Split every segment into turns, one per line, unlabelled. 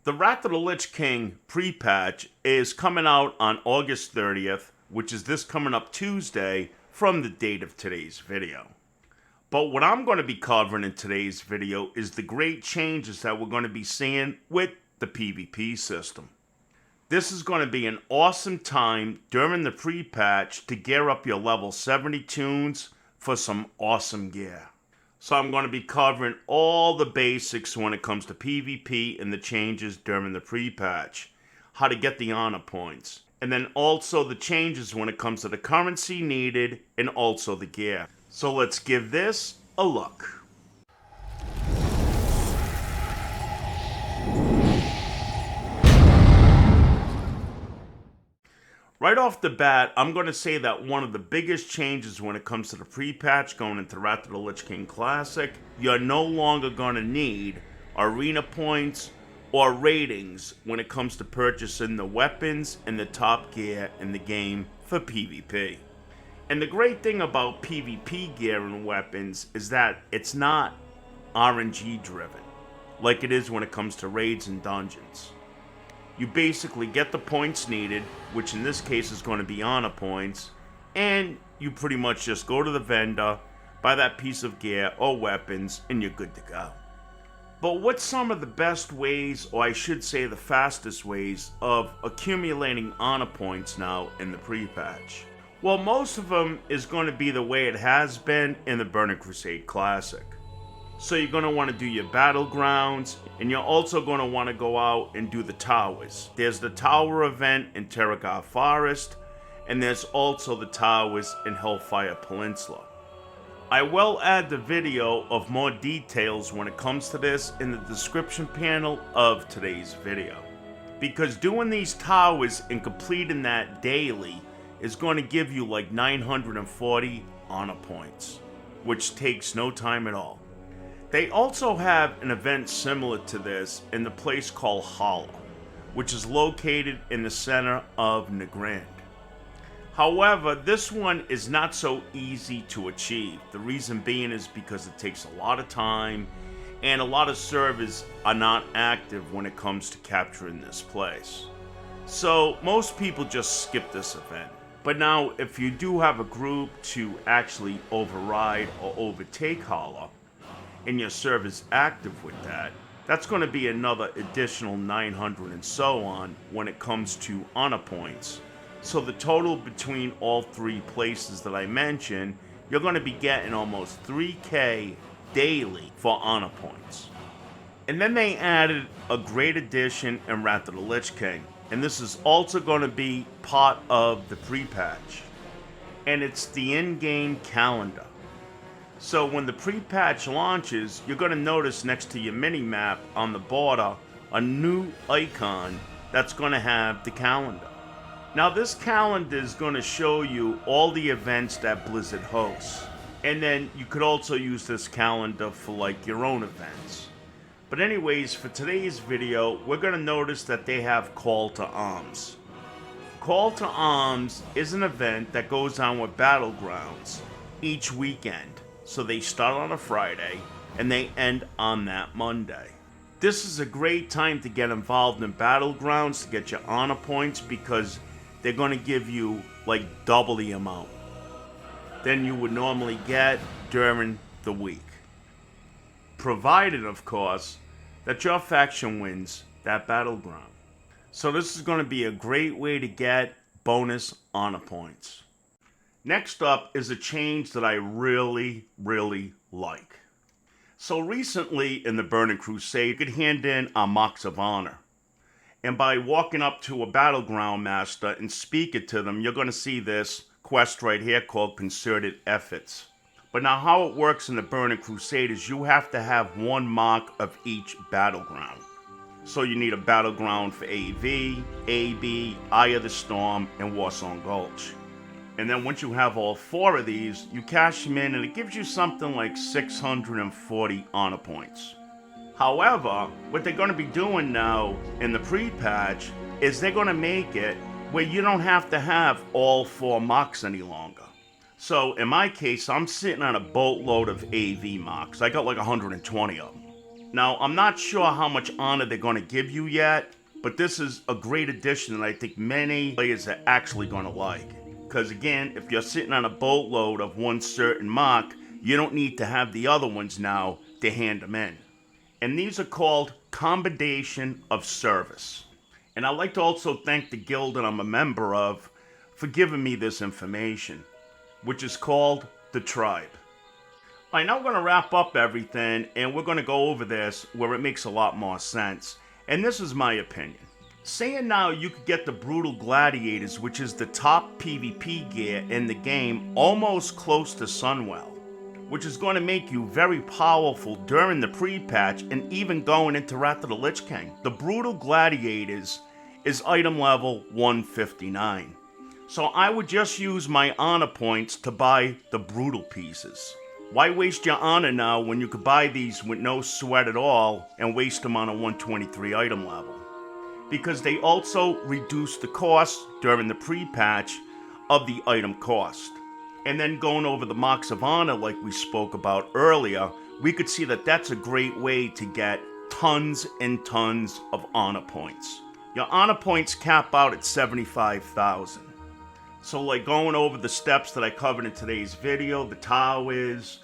The Wrath of the Lich King pre-patch is coming out on August 30th, which is this coming up Tuesday from the date of today's video. But what I'm going to be covering in today's video is the great changes that we're going to be seeing with the PvP system. This is going to be an awesome time during the pre-patch to gear up your level 70 tunes for some awesome gear. So I'm going to be covering all the basics when it comes to PvP and the changes during the pre-patch. How to get the honor points. And then also the changes when it comes to the currency needed and also the gear. So let's give this a look. Right off the bat, I'm going to say that one of the biggest changes when it comes to the pre-patch going into Wrath of the Lich King Classic, you're no longer going to need arena points or ratings when it comes to purchasing the weapons and the top gear in the game for PvP. And the great thing about PvP gear and weapons is that it's not RNG driven like it is when it comes to raids and dungeons. You basically get the points needed, which in this case is going to be honor points, and you pretty much just go to the vendor, buy that piece of gear or weapons, and you're good to go. But what's some of the best ways, or I should say the fastest ways, of accumulating honor points now in the pre-patch? Well, most of them is going to be the way it has been in the Burning Crusade Classic. So you're going to want to do your battlegrounds, and you're also going to want to go out and do the towers. There's the tower event in Terr Forest, and there's also the towers in Hellfire Peninsula. I will add the video of more details when it comes to this in the description panel of today's video. Because doing these towers and completing that daily is going to give you like 940 honor points, which takes no time at all. They also have an event similar to this in the place called Hala, which is located in the center of Northrend. However, this one is not so easy to achieve. The reason being is because it takes a lot of time and a lot of servers are not active when it comes to capturing this place. So most people just skip this event. But now if you do have a group to actually override or overtake Hala, and your server's active with that, that's going to be another additional 900 and so on when it comes to honor points. So the total between all three places that I mentioned, you're going to be getting almost 3k daily for honor points. And then they added a great addition in Wrath of the Lich King, and this is also going to be part of the pre-patch. And it's the in-game calendar. So when the pre-patch launches, you're going to notice next to your mini-map on the border a new icon that's going to have the calendar. Now this calendar is going to show you all the events that Blizzard hosts. And then you could also use this calendar for like your own events. But anyways, for today's video, we're going to notice that they have Call to Arms. Call to Arms is an event that goes on with Battlegrounds each weekend. So they start on a Friday, and they end on that Monday. This is a great time to get involved in Battlegrounds to get your honor points because they're going to give you like double the amount than you would normally get during the week. Provided, of course, that your faction wins that Battleground. So this is going to be a great way to get bonus honor points. Next up is a change that I really like. So recently in the Burning Crusade, you could hand in a Marks of Honor. And by walking up to a Battleground Master and speaking to them, you're going to see this quest right here called Concerted Efforts. But now how it works in the Burning Crusade is you have to have one mark of each Battleground. So you need a Battleground for AV, AB, Eye of the Storm, and Warsong Gulch. And then once you have all four of these, you cash them in and it gives you something like 640 honor points. However, what they're going to be doing now in the pre-patch is they're going to make it where you don't have to have all four mocks any longer. So in my case, I'm sitting on a boatload of AV mocks. I got like 120 of them. Now, I'm not sure how much honor they're going to give you yet, but this is a great addition that I think many players are actually going to like. Because again, if you're sitting on a boatload of one certain mark, you don't need to have the other ones now to hand them in. And these are called Commendation of Service. And I'd like to also thank the guild that I'm a member of for giving me this information, which is called the Tribe. Alright, now we're going to wrap up everything, and we're going to go over this where it makes a lot more sense. And this is my opinion. Saying now you could get the Brutal Gladiators, which is the top PvP gear in the game, almost close to Sunwell, which is going to make you very powerful during the pre-patch and even going into Wrath of the Lich King. The Brutal Gladiators is item level 159. So I would just use my honor points to buy the Brutal pieces. Why waste your honor now when you could buy these with no sweat at all and waste them on a 123 item level? Because they also reduce the cost during the pre-patch of the item cost. And then going over the marks of honor like we spoke about earlier, we could see that that's a great way to get tons and tons of honor points. Your honor points cap out at 75,000. So like going over the steps that I covered in today's video, the towers,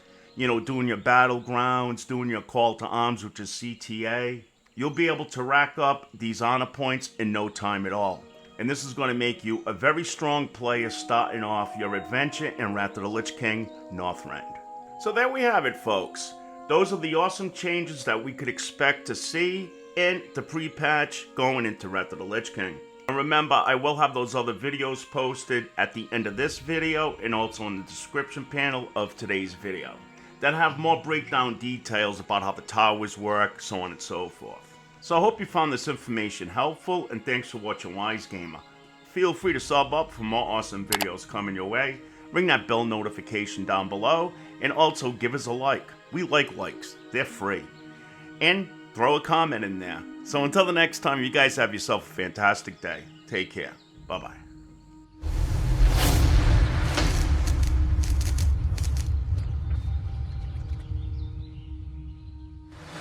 doing your battlegrounds, doing your call to arms, which is CTA, you'll be able to rack up these honor points in no time at all. And this is going to make you a very strong player starting off your adventure in Wrath of the Lich King Northrend. So there we have it, folks. Those are the awesome changes that we could expect to see in the pre-patch going into Wrath of the Lich King. And remember, I will have those other videos posted at the end of this video and also in the description panel of today's video that have more breakdown details about how the towers work, so on and so forth. So I hope you found this information helpful, and thanks for watching Wise Gamer. Feel free to sub up for more awesome videos coming your way. Ring that bell notification down below, and also give us a like. We like likes, they're free. And throw a comment in there. So until the next time, you guys have yourself a fantastic day. Take care. Bye-bye.